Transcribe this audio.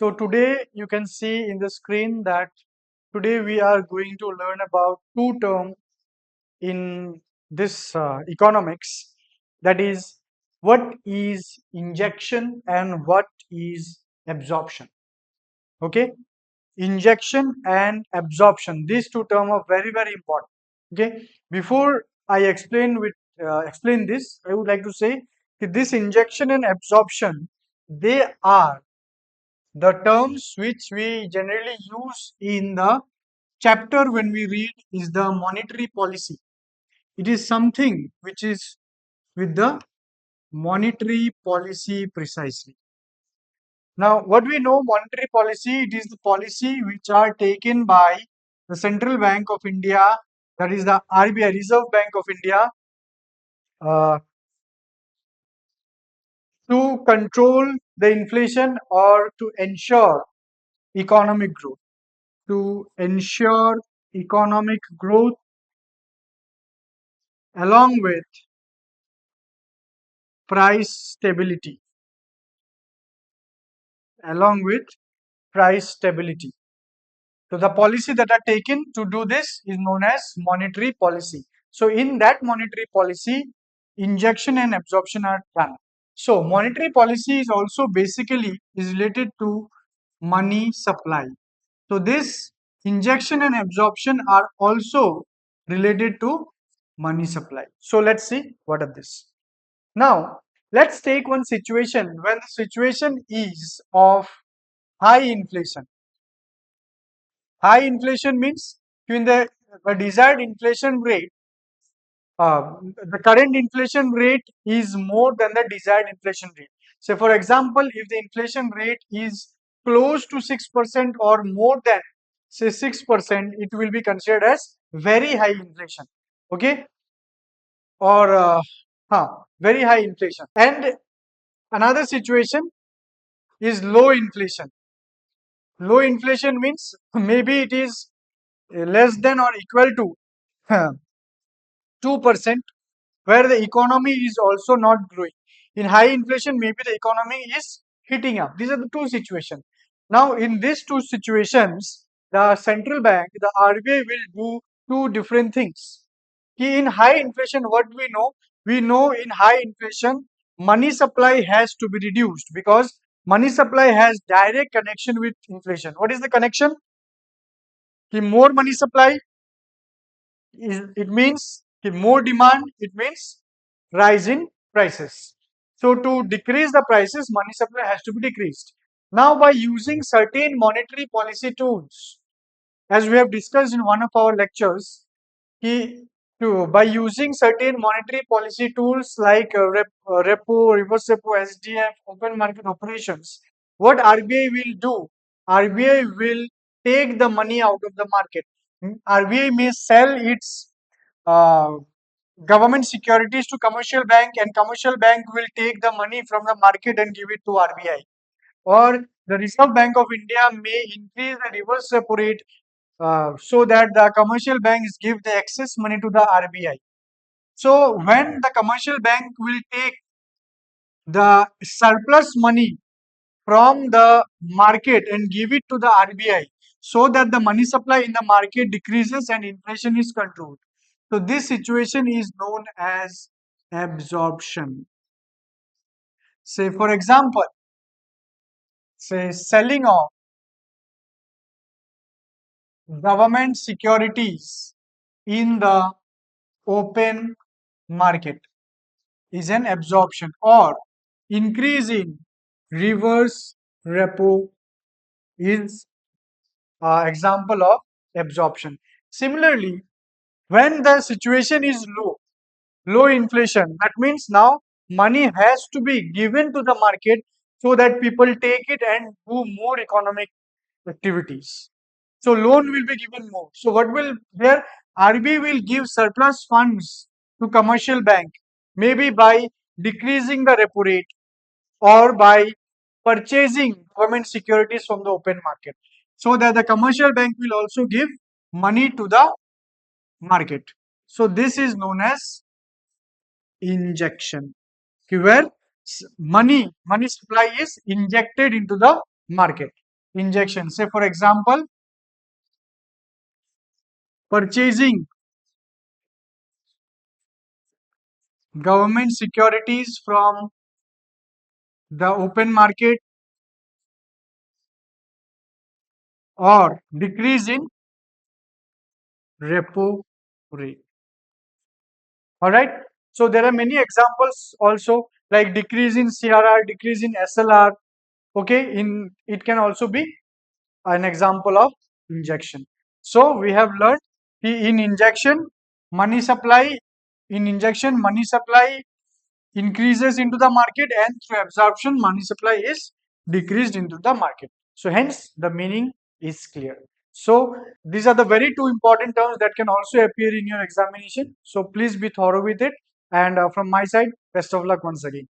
So today you can see in the screen that today we are going to learn about two terms in this economics, that is what is injection and what is absorption. Okay, injection and absorption, these two terms are very important. Okay, before I explain this, I would like to say that this injection and absorption, they are the terms which we generally use in the chapter when we read is the monetary policy. It is something which is with the monetary policy precisely. Now, what we know monetary policy, it is the policy which are taken by the Central Bank of India, that is the RBI, Reserve Bank of India, uh, to control the inflation or to ensure economic growth. To ensure economic growth along with price stability, along with price stability. So the policy that are taken to do this is known as monetary policy. So in that monetary policy, injection and absorption are done. So monetary policy is also basically is related to money supply. So this injection and absorption are also related to money supply. So let's see what are this. Now let's take one situation when the situation is of high inflation. High inflation means when the desired inflation rate, the current inflation rate is more than the desired inflation rate. So, for example, if the inflation rate is close to 6% or more than say 6%, it will be considered as very high inflation. Okay, or very high inflation. And another situation is low inflation. Low inflation means maybe it is less than or equal to 2%, where the economy is also not growing. In high inflation, maybe the economy is hitting up. These are the two situations. Now, in these two situations, the central bank, the RBI, will do two different things. In high inflation, what we know? We know in high inflation, money supply has to be reduced because money supply has direct connection with inflation. What is the connection? More money supply, it means more demand, it means rise in prices. So to decrease the prices, money supply has to be decreased. Now by using certain monetary policy tools, as we have discussed in one of our lectures, by using certain monetary policy tools like repo, reverse repo, SDF, open market operations, what RBI will do? RBI will take the money out of the market. RBI may sell its uh, government securities to commercial bank, and commercial bank will take the money from the market and give it to RBI. Or the Reserve Bank of India may increase the reverse repo rate so that the commercial banks give the excess money to the RBI. So when the commercial bank will take the surplus money from the market and give it to the RBI so that the money supply in the market decreases and inflation is controlled. So this situation is known as absorption. Say for example, say selling of government securities in the open market is an absorption, or increase in reverse repo is example of absorption. Similarly, when the situation is low inflation, that means now money has to be given to the market so that people take it and do more economic activities. So loan will be given more. So what will there? RBI will give surplus funds to commercial bank, maybe by decreasing the repo rate or by purchasing government securities from the open market, so that the commercial bank will also give money to the market. So this is known as injection, where money supply is injected into the market. injection. Say for example, purchasing government securities from the open market or decrease in repo rate. All right. So there are many examples also, like decrease in CRR, decrease in SLR. Okay, in it can also be an example of injection. So we have learned in injection money supply, in injection money supply increases into the market, and through absorption money supply is decreased into the market. So hence the meaning is clear. So these are the very two important terms that can also appear in your examination. So please be thorough with it, and from my side, best of luck once again.